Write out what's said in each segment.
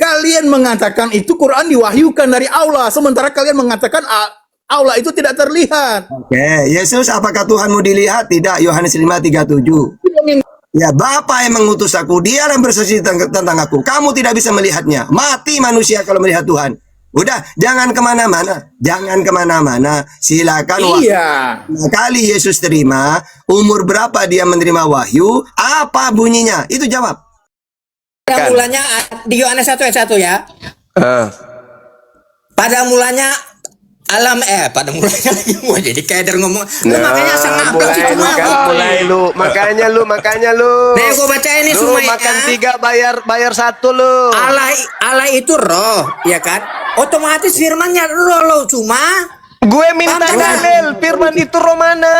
Kalian mengatakan itu Quran diwahyukan dari Allah, sementara kalian mengatakan Allah itu tidak terlihat. Oke, Yesus apakah Tuhanmu dilihat? Tidak, Yohanes 5:37. Ya, Bapa yang mengutus aku, dia yang bersaksi tentang aku. Kamu tidak bisa melihatnya. Mati manusia kalau melihat Tuhan. Udah, jangan kemana-mana. Jangan kemana-mana. Silakan. Iya. Kali Yesus terima, umur berapa dia menerima wahyu, apa bunyinya? Itu jawab. Pada mulanya di Yohanes 1:1 ya. Pada mulanya pada mulanya lagi mau jadi kader ngomong. Lu makanya sangat makanya lu. Nih gua baca ini lu semua makan ya. 3 bayar 1 lu. Allah itu roh, ya kan? Otomatis firmannya roh lo, cuma gue minta dalil firman itu roh mana?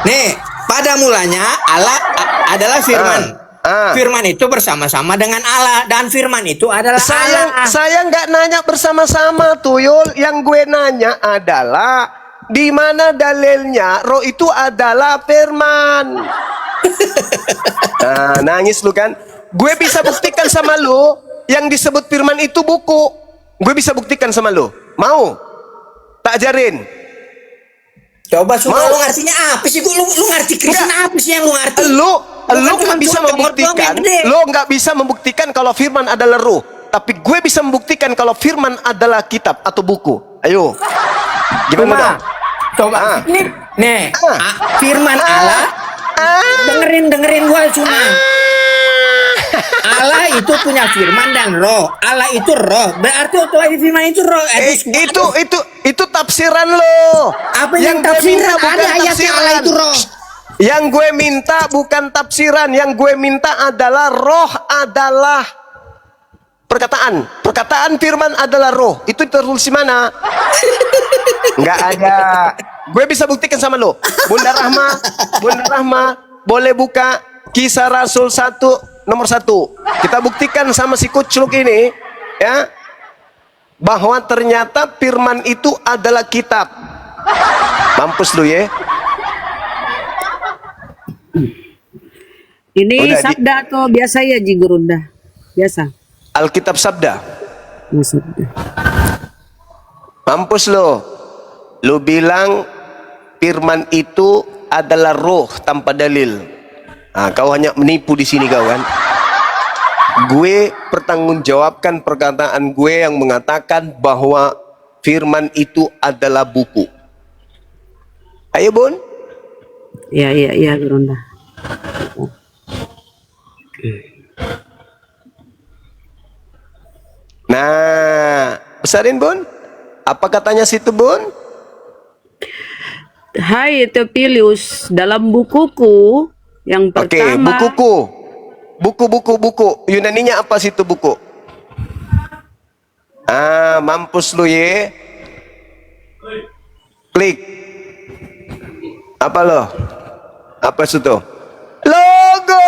Nih, pada mulanya Allah adalah firman. Firman itu bersama-sama dengan Allah, dan firman itu adalah Allah. Saya nggak nanya bersama-sama, Tuyul. Yang gue nanya adalah di mana dalilnya roh itu adalah firman. Nah, nangis lu kan? Gue bisa buktikan sama lu yang disebut firman itu buku. Gue bisa buktikan sama lu. Mau? Tak ajarin. Coba lu ngartinya apa sih? Lu ngerti Kristen apa sih yang lu ngerti? Lu nggak bisa membuktikan. Lu nggak bisa membuktikan kalau firman adalah ruh. Tapi gue bisa membuktikan kalau firman adalah kitab atau buku. Ayo. Gimana dong? Coba. Nih, firman Allah. Dengerin gue cuma. Allah itu punya firman dan roh. Allah itu roh. Berarti otomatis firman itu roh. Itu tafsiran lo. Apa yang tafsiran? Ada ayatnya Allah itu roh. Yang gue minta bukan tafsiran, yang gue minta adalah roh adalah perkataan. Perkataan firman adalah roh. Itu tertulis di mana? Nggak ada. Gue bisa buktikan sama lo. Bunda Rahma, boleh buka Kisah Rasul 1 nomor 1. Kita buktikan sama si kucluk ini, ya, bahwa ternyata firman itu adalah kitab. Mampus lu ya. Ini sabda atau biasa ya Ji Gurunda? Biasa. Alkitab sabda. Sabda. Mampus lo. Lu bilang firman itu adalah roh tanpa dalil. Nah, kau hanya menipu di sini kau kan. Gue pertanggungjawabkan perkataan gue yang mengatakan bahwa firman itu adalah buku. Ayo Bun. Iya Gurunda. Nah, besarin Bun. Apa katanya situ Bun? Hai Teopilius, dalam bukuku yang pertama. Oke, buku. Yunaninya apa situ buku? Mampus lu ye. Klik. Apa lo? Apa situ? Logo.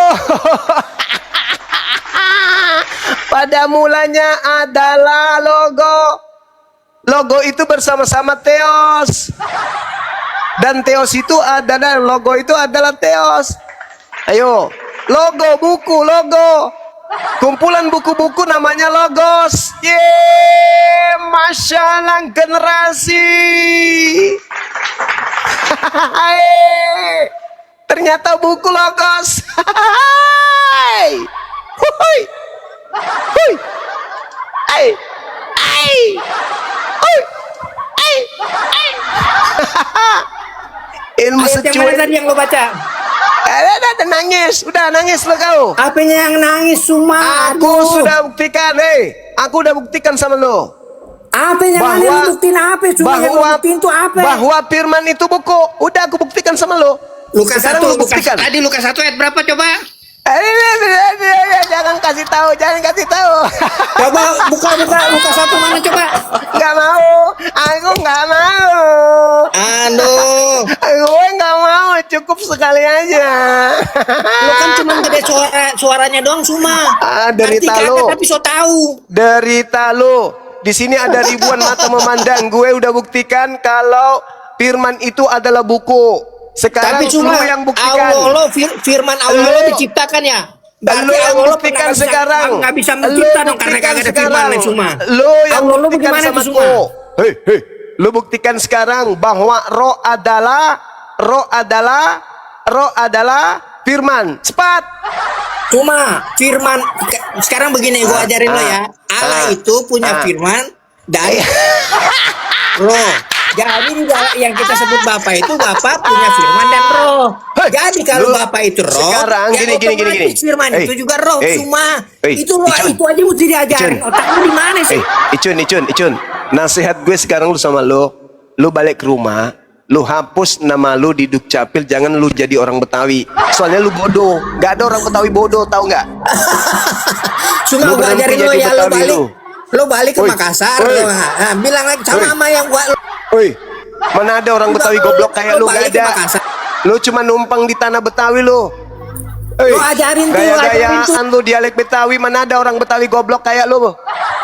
Pada mulanya adalah logo. Logo itu bersama-sama Theos. Dan Theos itu adalah, logo itu adalah Theos. Ayo, logo, buku, logo. Kumpulan buku-buku namanya Logos. Yeay, Masya Allah generasi. Ternyata buku Logos. Ilmu Ayat yang mana tadi yang lo baca? Ada nangis, udah nangis lo kau. Apanya yang nangis Suma? Aku sudah buktikan, aku udah buktikan sama lo. Apa yang mana lo buktiin apa? Cuma yang lo buktiin itu apa? Bahwa firman itu buku. Udah aku buktikan sama lo. Lukas 1, buktikan. tadi Lukas 1 ayat berapa coba? Jangan kasih tahu. Coba buka Lukas 1 mana coba? Nggak mau, aku nggak mau. Aduh, Gue nggak mau, cukup sekali aja. lo kan cuma gede suaranya doang Suma. Derita lo. Tapi so tahu. Derita lo. Di sini ada ribuan mata memandang. Gue udah buktikan kalau firman itu adalah buku. Sekarang Tapi cuma lu yang buktikan. Allah, firman Allah lo diciptakan ya. Berarti Lu yang Allah buktikan nggak bisa- sekarang. nggak bisa Lu mencipta dong karena buktikan kagak ada sekarang. firman cuma. Lu yang Allah, lu buktikan bagaimana sama itu semua? aku. Hei, lu buktikan sekarang bahwa roh adalah firman. Cepat. Cuma firman sekarang begini gua ajarin lo ya. Allah itu punya firman dan roh. Jadi di dalam yang kita sebut Bapa itu Bapa punya firman dan roh. Hei, Jadi kalau lu Bapa itu roh, sekarang ya gini. otomatis firman Hei, itu juga roh. hei, Cuma hei, itu loh, Icun. itu aja mesti diajarin. Icun. Otak lu di mana sih? Icun. Nasihat gue sekarang lu sama lu. Lu balik ke rumah. Lu hapus nama lu di Dukcapil. Jangan lu jadi orang Betawi. Soalnya lu bodoh. Gak ada orang Betawi bodoh, tahu nggak? Cuma Lu gua berhenti ajarin lo jadi ya, lo Betawi balik. lu. Lo balik ke Oi, Makassar, oi. lo, bilang lagi sama yang gua. Woi, mana ada orang Betawi goblok kayak lu? Gak balik ke ada. Makassar. Lu cuma numpang di tanah Betawi lu. Lu ajarin tuh, ajarin tuh. Gaya-gayaan lu dialek Betawi. Mana ada orang Betawi goblok kayak lu?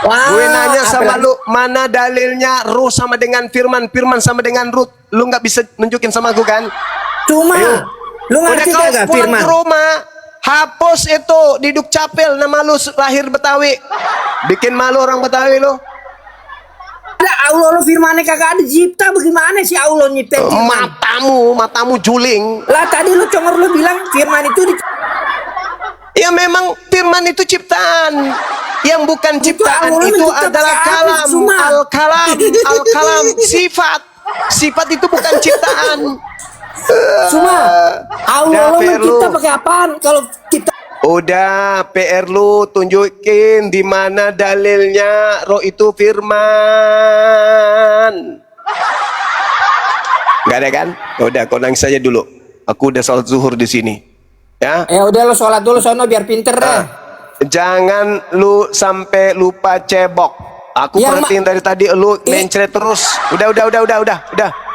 Wah, Gue nanya sama apalagi- lu, mana dalilnya ruh sama dengan firman, firman sama dengan ruh? Lu nggak bisa nunjukin sama aku kan? Cuma Ayo. lu Udah ngerti kau kagak pulang firman? ke rumah, hapus itu di Dukcapil nama lu lahir Betawi. Bikin malu orang Betawi lu. Ada Allah, lo firmannya kagak ada cipta, bagaimana sih Allah nyiptain firman? Matamu juling. Lah tadi lu congor lu bilang firman itu di Ya memang firman itu ciptaan. Yang bukan ciptaan Allah itu mencipta adalah pakai apa, kalam, Suma? al-kalam, sifat. Sifat itu bukan ciptaan. cuma Allah lo Dah, mencipta Ferlu. pakai apaan? Kalau kita Udah, PR lu tunjukin di mana dalilnya roh itu firman. Gak ada kan? Udah, kau nangis aja dulu. Aku udah salat zuhur di sini. Ya. udah lo sholat dulu sono biar pinter deh. Jangan lu sampai lupa cebok. Aku Ya, perhatiin dari tadi lu mencret terus. Udah.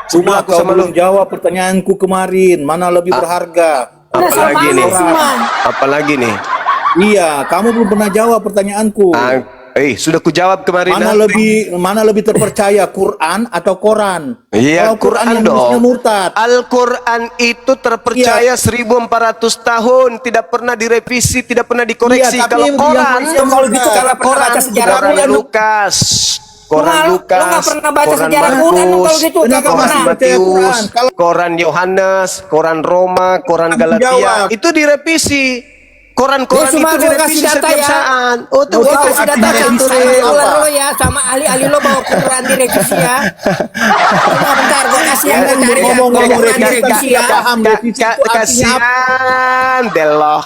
Cuma Aku kau sama lu. belum jawab pertanyaanku kemarin, mana lebih berharga? Udah, Apalagi sama nih? lu semua. Apalagi nih? Iya, kamu belum pernah jawab pertanyaanku. Sudah ku jawab kemarin. Mana lebih terpercaya, Quran atau Koran? Iya, Kalau Quran yang dong. nulisnya murtad. Al-Quran itu terpercaya 1400 tahun, tidak pernah direvisi, tidak pernah dikoreksi. Iya, tapi Kalau yang Quran, nulisnya kalau gitu murtad. kalau pernah baca sejarah Koran Quran, Lukas, Koran Lu Lukas, nggak pernah baca Koran sejarah Quran, Markus, kalau gitu Kenapa nggak masih pernah. percaya Matius, Quran? Kalau Koran Yohanes, Koran Roma, Koran Kamu Galatia, jawab. itu direvisi. Koran-koran Ya, cuma itu gua direvisi kasih data setiap ya. saat. Oh, tuh Gua Tahu kasih data artinya sama revisi scholar apa? lo ya, sama ahli-ahli lo bawa Quran direvisi ya. Bentar, gua kasih yang Jangan cari ya. ngomong-ngomong Quran revisi, direvisi ya. tidak paham revisi itu artinya apa. Kasihan Deloh.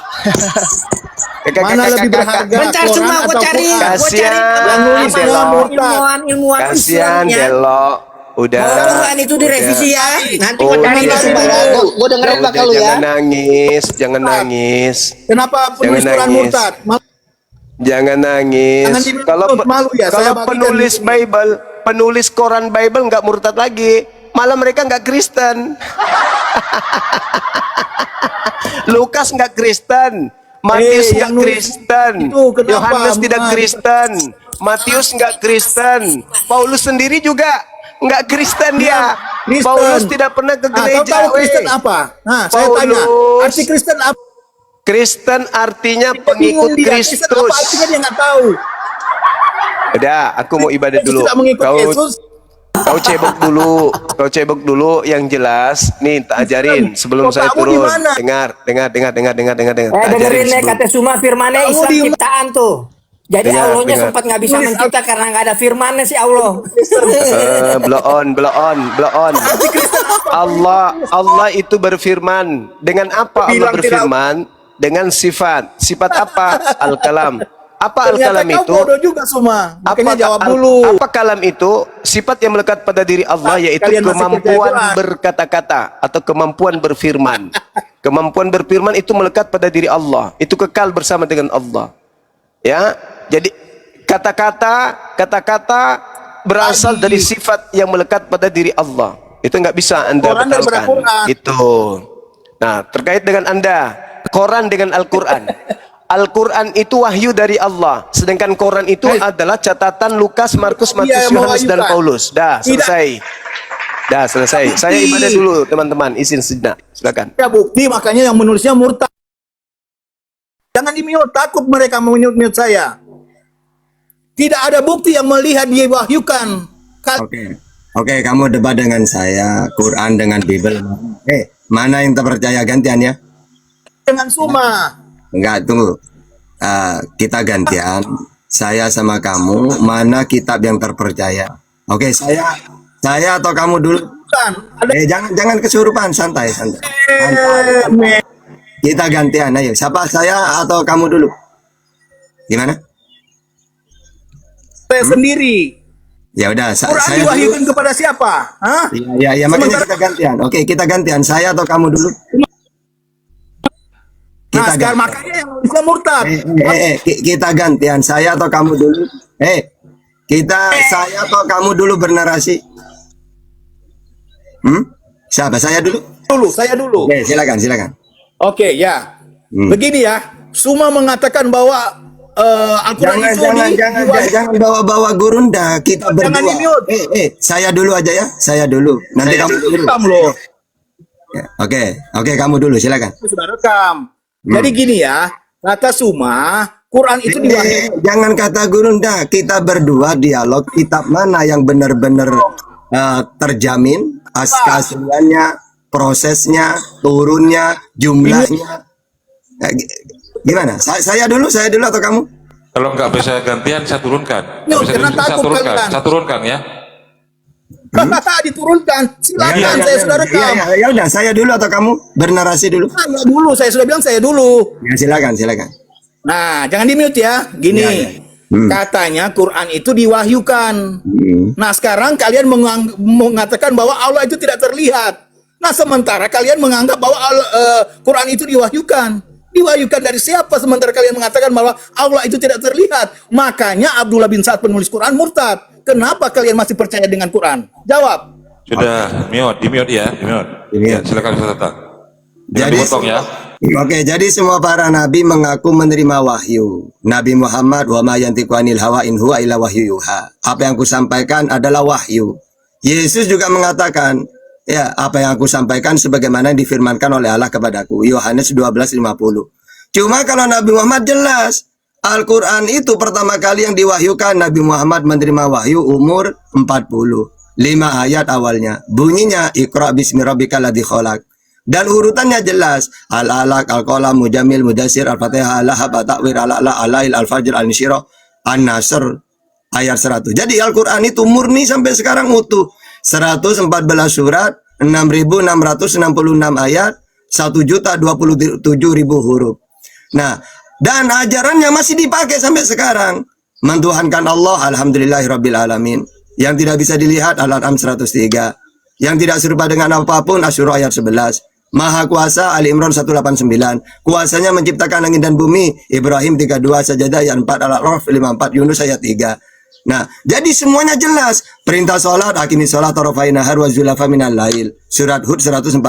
Mana lebih berharga, Bentar, Quran cuma gua atau cari, Quran? gua cari Kasihan Yang nulis sama semua murtad. ilmuwan Kasihan Islamnya. Delo. Udah. Kalau Quran itu direvisi ya. Nanti gua cari Udah. dulu ya. Gua dengerin Udah, bakal lu ya. jangan nangis, jangan nangis. Kenapa penulis Jangan Quran nangis. murtad? Jangan nangis. Jangan diminta Kalau malu ya, saya kalau bagikan penulis di sini. Bible, penulis Quran Bible nggak murtad lagi. Malah mereka nggak Kristen. Lukas nggak Kristen. Matius nggak yang nulis Kristen. itu kenapa, Yohanes tidak Muhammad? Kristen. Matius nggak Kristen. Paulus sendiri juga nggak Kristen dia. Kristen. Paulus tidak pernah ke Kau gereja. tahu Kristen weh. apa? Nah, saya tanya. Paulus. Arti Kristen apa? Kristen artinya Dia pengikut bingung dia. Kristen apa artinya Kristus. dia nggak tahu. Udah, aku mau ibadah Dia dulu. tidak mengikut Yesus. Kau cebok dulu yang jelas. Nih, tak ajarin sebelum Kok saya kamu di turun. mana? Dengar. Tak Dengerin ajarin nih sebelum. kata Suma firmannya Kamu Islam di- ciptaan tuh. Jadi Dengar, Allahnya dengar. sempat nggak bisa Tulis mencipta karena nggak ada firmannya si Allah. Blow on. Allah itu berfirman. Dengan apa Allah Bilang tidak. berfirman? Dengan sifat. Sifat apa? Al-kalam. Apa Ternyata al-kalam kau itu? bodoh juga semua. Makanya jawab dulu. Apa kalam itu? Sifat yang melekat pada diri Allah, yaitu Kalian masih kemampuan percaya doa. berkata-kata atau kemampuan berfirman. Kemampuan berfirman itu melekat pada diri Allah. Itu kekal bersama dengan Allah. Ya, jadi kata-kata berasal dari sifat yang melekat pada diri Allah. Itu nggak bisa Anda Quran dan batalkan. Al-Quran. Itu. Nah, terkait dengan Anda, Quran dengan Al-Quran. Al-Quran itu wahyu dari Allah, sedangkan Quran itu adalah catatan Lukas, Markus, Dia Matius, yang Yohanes dan mewahyukan. Paulus. Dah Tidak. selesai. Saya ibadah dulu, teman-teman. Izin sejenak, silakan. Ya bukti makanya yang menulisnya murtad. Jangan di-mute, takut mereka mute saya. Tidak ada bukti yang melihat diwahyukan. Oke. Oke, kamu debat dengan saya, Quran dengan Bible. Mana yang terpercaya gantian ya? Dengan Suma. Enggak, tunggu. Kita gantian. Saya sama kamu, mana kitab yang terpercaya? Oke, saya atau kamu dulu? Bukan. Ada Jangan kesurupan, santai. Kita gantian, ayo. Siapa, saya atau kamu dulu? Gimana? saya sendiri. Ya udah, Quran saya diwahyukan dulu. kepada siapa? Hah? Ya, makanya kita gantian. Oke, kita gantian. Saya atau kamu dulu? Nah, sekarang makanya yang bisa murtad. Kita gantian. Saya atau kamu dulu? Saya atau kamu dulu bernarasi? Siapa? Saya dulu? Saya dulu. Oke, silakan. Oke, ya. Begini ya. Suma mengatakan bahwa Al-Quran itu Jangan bawa-bawa gurunda. Kita berdua. Jangan di-mute. Saya dulu aja ya. Saya dulu. Nanti kamu dulu. rekam loh. Ya, Oke, kamu dulu. Silakan. Sudah rekam. Jadi gini ya. Kata Suma, Quran itu diwahyukan. Jangan kata gurunda. Kita berdua dialog. Kitab mana yang benar-benar terjamin keasliannya, prosesnya, turunnya, jumlahnya. Gimana? Saya dulu atau kamu? Kalau nggak bisa gantian, saya turunkan. Yuk, Nggak bisa karena gantian, takut kalian. saya turunkan ya. Diturunkan. Silakan, saya sudah rekam. Ya udah, saya dulu atau kamu bernarasi dulu? Saya sudah bilang saya dulu. Ya, silakan. Nah, jangan di-mute ya. Gini. Katanya Quran itu diwahyukan. Nah, sekarang kalian mengatakan bahwa Allah itu tidak terlihat. Nah, sementara kalian menganggap bahwa Quran itu diwahyukan. Diwahyukan dari siapa sementara kalian mengatakan bahwa Allah itu tidak terlihat? Makanya Abdullah bin Sa'ad penulis Quran murtad. Kenapa kalian masih percaya dengan Quran? Jawab. Sudah, di-mute ya, di-mute. Ya, silakan Ustaz Tata. Jangan Jadi dipotong ya. Oke, jadi semua para nabi mengaku menerima wahyu. Nabi Muhammad wa ma yantiqu anil hawa in huwa illa wahyu yuha. Apa yang kusampaikan adalah wahyu. Yesus juga mengatakan, ya, apa yang aku sampaikan sebagaimana difirmankan oleh Allah kepadaku. Yohanes 12:50. Cuma kalau Nabi Muhammad jelas, Al-Quran itu pertama kali yang diwahyukan, Nabi Muhammad menerima wahyu umur 40. 5 ayat awalnya. Bunyinya, Iqra bismi rabbikal ladzi khalaq. Dan urutannya jelas. Al-Alaq, Al-Qalam, Mujamil, Mudassir, Al-Fatihah, Al-Lahab, At-Takwir, Al-A'la, Al-Lail, Al-Fajr, Al-Nishirah, An-Nasr, ayat 100. Jadi Al-Quran itu murni sampai sekarang utuh. 114 surat, 6.666 ayat, 1.027.000 huruf. Nah, dan ajarannya masih dipakai sampai sekarang. Mentuhankan Allah, alhamdulillahirabbil alamin. Yang tidak bisa dilihat, Al-An'am 103. Yang tidak serupa dengan apapun, Asy-Syura ayat 11. Maha kuasa, Ali Imran 189. Kuasanya menciptakan langit dan bumi, Ibrahim 32, Sajadah ayat 4, Al-A'raf 54, Yunus ayat 3. Nah, jadi semuanya jelas. Perintah sholat, akimi sholat, tarafai nahar wa zulafa minal lail. Surat Hud 114.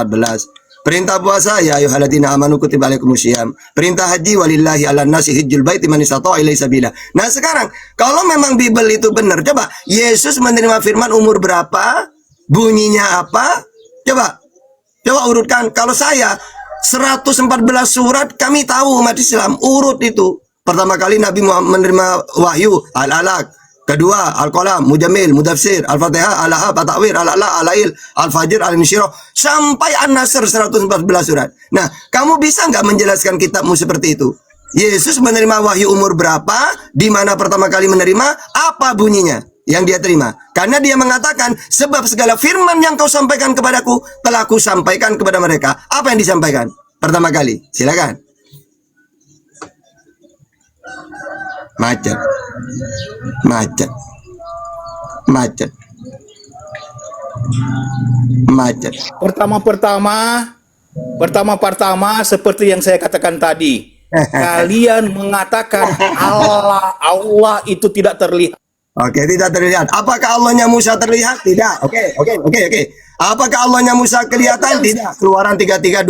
Perintah puasa, ya ayyuhalladzina amanu kutiba alaikumusiyam. Perintah haji, walillahi 'alan nasi hajjul baiti man istata'a ilaihi sabila. Nah, sekarang kalau memang Bible itu benar, coba Yesus menerima firman umur berapa? Bunyinya apa? Coba urutkan. Kalau saya 114 surat kami tahu umat Islam urut itu. Pertama kali Nabi Muhammad menerima wahyu Al-Alaq, kedua Al-Qalam, Mujamil, Mudassir, Al-Fatihah, Al-Lahab, At-Takwir, Al-A'la, Al-Lail, Al-Fajr, Al-Nishirah, sampai An-Nasr 114 surat. Nah, kamu bisa nggak menjelaskan kitabmu seperti itu? Yesus menerima wahyu umur berapa? Di mana pertama kali menerima? Apa bunyinya yang dia terima? Karena dia mengatakan, sebab segala firman yang kau sampaikan kepadaku telah ku sampaikan kepada mereka. Apa yang disampaikan pertama kali? Silakan. Macet. Pertama seperti yang saya katakan tadi. Kalian mengatakan Allah itu tidak terlihat. Oke, tidak terlihat. Apakah Allahnya Musa terlihat? Tidak. Oke. Apakah Allahnya Musa kelihatan? Tidak. Keluaran 33:20.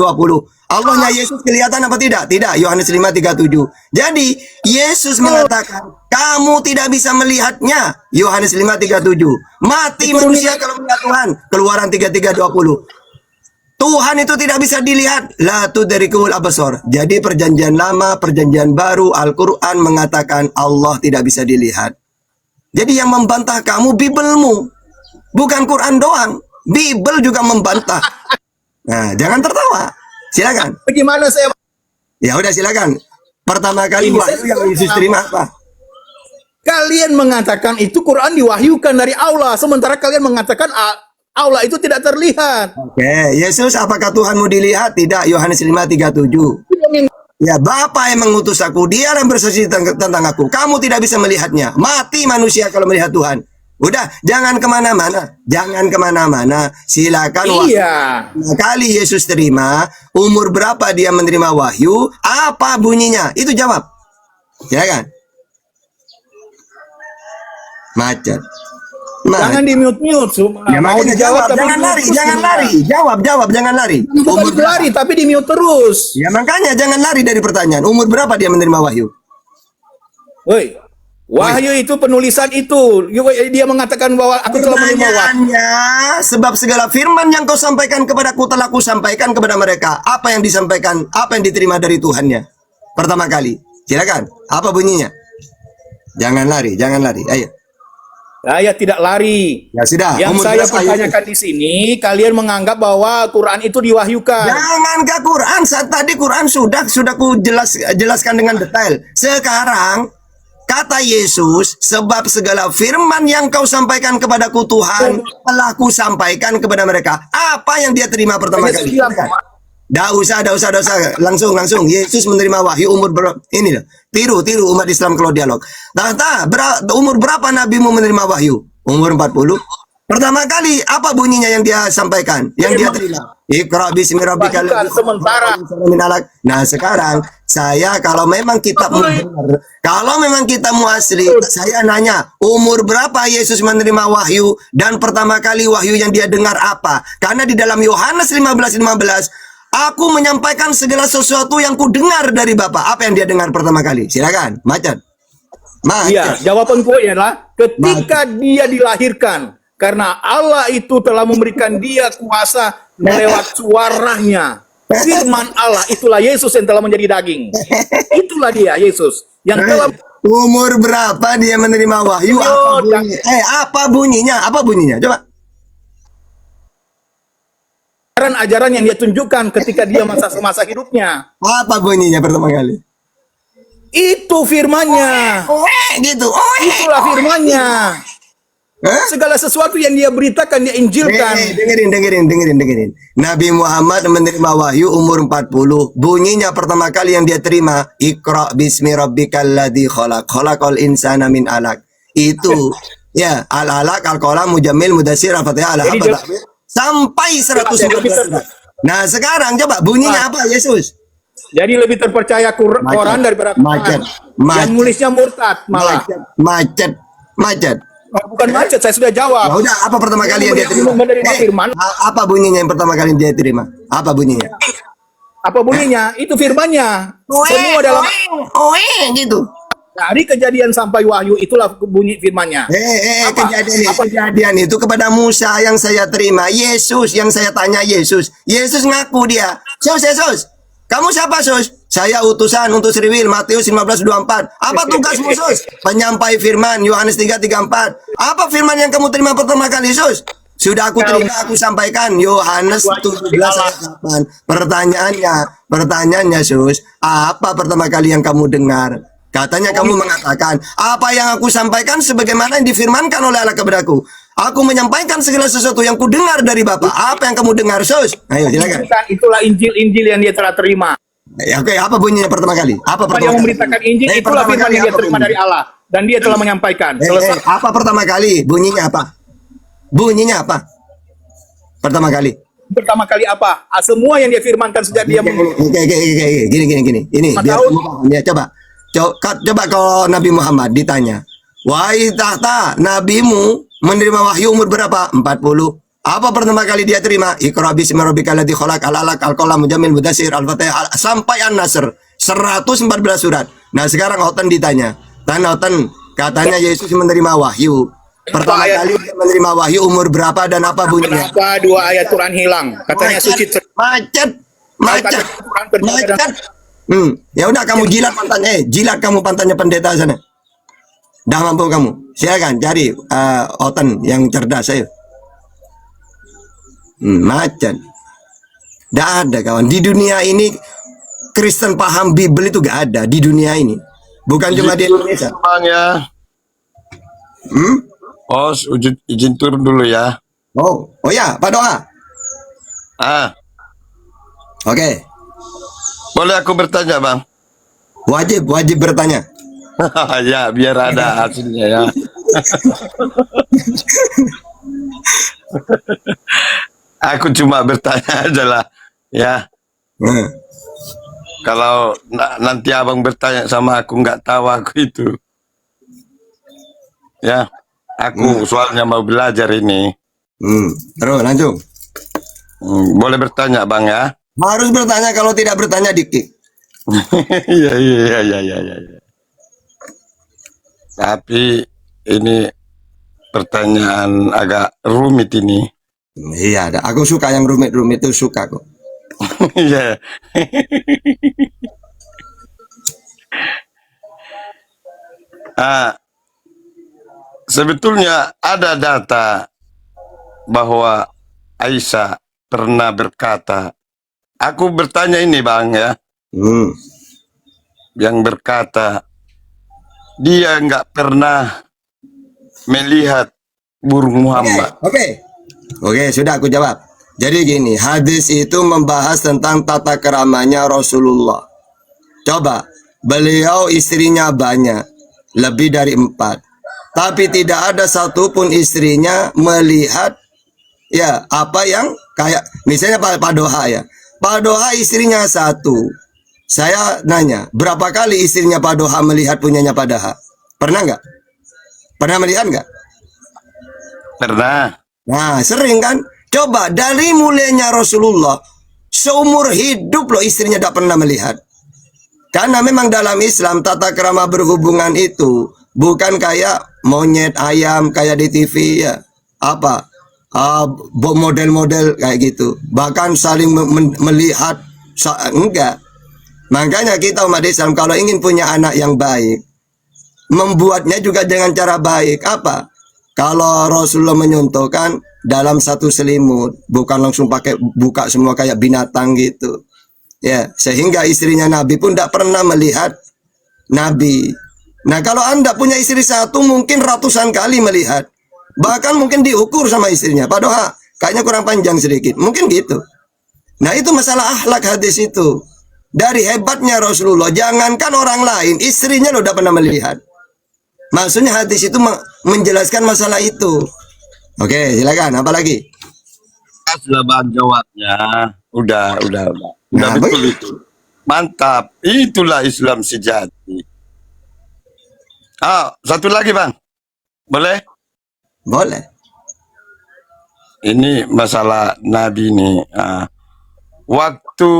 Allahnya Yesus kelihatan apa tidak? Tidak. Yohanes 5:37. Jadi, Yesus mengatakan, kamu tidak bisa melihatnya. Yohanes 5:37. Mati manusia kalau melihat Tuhan. Keluaran 33:20. Tuhan itu tidak bisa dilihat. La tudrikul absar. Jadi perjanjian lama, perjanjian baru, Al-Quran mengatakan Allah tidak bisa dilihat. Jadi yang membantah kamu Bibelmu, bukan Quran doang. Bibel juga membantah. Nah, jangan tertawa. Silakan. Bagaimana saya? Ya udah silakan. Pertama kali Ini wahyu yang Yesus terima apa? Kalian mengatakan itu Quran diwahyukan dari Allah, sementara kalian mengatakan Allah itu tidak terlihat. Oke, Yesus apakah Tuhanmu dilihat? Tidak, Yohanes 5:37. Ya, Bapa yang mengutus aku, dia yang bersaksi tentang aku. Kamu tidak bisa melihatnya. Mati manusia kalau melihat Tuhan. Udah, jangan kemana-mana. Jangan kemana-mana. Silakan. Iya. Kali Yesus terima, umur berapa dia menerima wahyu? Apa bunyinya? Itu jawab. Silakan. Macet. Jangan di mute-mute. Ya, Mau makanya dijawab tapi jangan lari, terus jangan gimana? lari. Jawab, jangan lari. Bukan lari tapi di mute terus. Ya makanya jangan lari dari pertanyaan. Umur berapa dia menerima wahyu? Woi. Wahyu itu penulisan itu. Dia mengatakan bahwa aku telah menerima wahyu. Pertanyaannya, sebab segala firman yang kau sampaikan kepadaku telah ku sampaikan kepada mereka. Apa yang disampaikan, apa yang diterima dari Tuhannya? Pertama kali. Silakan. Apa bunyinya? Jangan lari, jangan lari. Ayo. Saya tidak lari. Ya sudah. Yang umur saya berapa, pertanyakan di sini, kalian menganggap bahwa Quran itu diwahyukan. Jangan ke Quran. Saat tadi Quran sudah ku jelaskan dengan detail. Sekarang kata Yesus, sebab segala firman yang kau sampaikan kepadaku Tuhan telah ku sampaikan kepada mereka. Apa yang dia terima pertama Hanya kali? sekian, Dah usah. Langsung. Yesus menerima wahyu umur berapa? Ini loh. Tiru umat Islam kalau dialog. Umur berapa nabimu menerima wahyu? Umur 40. Pertama kali apa bunyinya yang dia sampaikan? Yang dia terima? Iqra bismi rabbikal ladzi Sementara. Nah sekarang saya kalau memang kitabmu benar, kalau memang kitabmu asli, saya nanya umur berapa Yesus menerima wahyu dan pertama kali wahyu yang dia dengar apa? Karena di dalam Yohanes 15:15 aku menyampaikan segala sesuatu yang ku dengar dari Bapa. Apa yang dia dengar pertama kali? Silakan, Macan. Iya, jawabanku adalah ketika dia dilahirkan. Karena Allah itu telah memberikan dia kuasa lewat suaranya. Firman Allah, itulah Yesus yang telah menjadi daging. Itulah dia, Yesus. Yang telah... Umur berapa dia menerima wahyu? Apa bunyinya? Apa bunyinya? Coba. ajaran yang dia tunjukkan ketika dia masa hidupnya. Apa bunyinya pertama kali? Itu firmannya. Gitu. Itulah firmannya. Segala sesuatu yang dia beritakan, dia injilkan. Dengerin. Nabi Muhammad menerima wahyu umur 40. Bunyinya pertama kali yang dia terima, Iqra bismi rabbikal ladzi khalaq. Khalaqal insana min alaq. Itu ya, al-alaq, al-qalam, mujammil, mudassir, al-fatihah, al-habba. Sampai 114. Nah, sekarang coba bunyinya apa, Yesus? Jadi lebih terpercaya Quran daripada Quran. Yang nulisnya murtad malah. Macet. Bukan macet, saya sudah jawab. Ya udah, apa pertama kali yang dia terima? Apa bunyinya yang pertama kali dia terima? Apa bunyinya? Apa bunyinya? Itu firmannya. Semua dalam gitu. dari kejadian sampai wahyu itulah bunyi firmannya. Kejadian itu kepada Musa yang saya terima. Yesus yang saya tanya Yesus. Yesus ngaku dia. Yesus. Kamu siapa, Sus? Saya utusan untuk Sriwil, Matius 15:24. Apa tugasmu, Sus? Penyampai firman, Yohanes 3:34. Apa firman yang kamu terima pertama kali, Sus? Sudah aku terima, aku sampaikan. Yohanes 17 ayat 8. Pertanyaannya, Sus, apa pertama kali yang kamu dengar? Katanya kamu mengatakan, apa yang aku sampaikan sebagaimana yang difirmankan oleh Allah kepadaku. Aku menyampaikan segala sesuatu yang ku dengar dari Bapa. Apa yang kamu dengar, Sus? Ayo, silakan. Itulah Injil yang dia telah terima. Ya, oke, apa bunyinya pertama kali? Apa pertama yang kali? memberitakan Injil itulah firman yang dia terima dari Allah dan dia telah menyampaikan. Selesai. Apa pertama kali? Bunyinya apa? Bunyinya apa? Pertama kali. Pertama kali apa? Semua yang dia firmankan sejak dia Gini. Ini biar kamu paham ya, coba kalau Nabi Muhammad ditanya, "Wahai tahta, nabimu menerima wahyu umur berapa?" 40. Apa pertama kali dia terima? Iqra bismi rabbikal ladzi khalaq, al-alaq, al-qalam, mujammil, mudassir, al-fatihah, sampai An-Nasr. 114 surat. Nah, sekarang Oten ditanya. Oten, katanya Yesus menerima wahyu. Pertama ayat- kali dia menerima wahyu umur berapa dan apa bunyinya? Kenapa 2 ayat Quran hilang? Katanya suci. Macet, macet, Quran berbeda macet. Ya udah kamu jilat pantatnya, jilat kamu pantatnya pendeta sana. Dah mampu kamu. Silakan cari Oten yang cerdas ayo. Macet. Tidak ada kawan. Di dunia ini Kristen paham Bible itu gak ada di dunia ini. Bukan cuma di Indonesia. Bang ya. Oh, izin turun dulu ya. Oh ya, Pak Doa. Oke, Boleh aku bertanya, Bang? wajib bertanya. Ya, biar ada hasilnya ya. Aku cuma bertanya aja lah, ya. Hmm. Kalau nanti abang bertanya sama aku nggak tahu aku itu, ya. Aku soalnya mau belajar ini. Terus langsung. Boleh bertanya, Bang ya? Harus bertanya, kalau tidak bertanya dikit. Iya, iya, iya, iya, iya. Tapi ini pertanyaan agak rumit ini. Iya, aku suka yang rumit-rumit itu, suka kok. Iya. Sebetulnya ada data bahwa Aisyah pernah berkata, aku bertanya ini Bang ya, yang berkata dia nggak pernah melihat burung Muhammad. Oke, sudah aku jawab. Jadi gini, hadis itu membahas tentang tata keramanya Rasulullah. Coba, beliau istrinya banyak, lebih dari 4. Tapi tidak ada satupun istrinya melihat ya apa yang kayak misalnya Pak Doha ya. Pak Doha istrinya 1. Saya nanya, berapa kali istrinya Pak Doha melihat punyanya Pak Doha? Pernah nggak? Pernah melihat nggak? Pernah. Nah, sering kan? Coba, dari mulianya Rasulullah, seumur hidup loh istrinya tidak pernah melihat. Karena memang dalam Islam tata krama berhubungan itu bukan kayak monyet ayam kayak di TV ya. Apa? Model-model kayak gitu. Bahkan saling melihat, enggak. Makanya kita umat Islam kalau ingin punya anak yang baik, membuatnya juga dengan cara baik. Apa? Kalau Rasulullah menyontohkan dalam satu selimut, bukan langsung pakai buka semua kayak binatang gitu. Ya, sehingga istrinya Nabi pun tidak pernah melihat Nabi. Nah, kalau Anda punya istri 1 mungkin ratusan kali melihat. Bahkan mungkin diukur sama istrinya. Pak Doha, kayaknya kurang panjang sedikit. Mungkin gitu. Nah, itu masalah akhlak hadis itu. Dari hebatnya Rasulullah, jangankan orang lain, istrinya lo udah pernah melihat. Maksudnya hadis itu menjelaskan masalah itu. Oke, silakan. Apa lagi? Sudah Bang jawabnya. Udah Nah, betul itu. Mantap. Itulah Islam sejati. Satu lagi Bang. Boleh? Boleh. Ini masalah Nabi nih. Waktu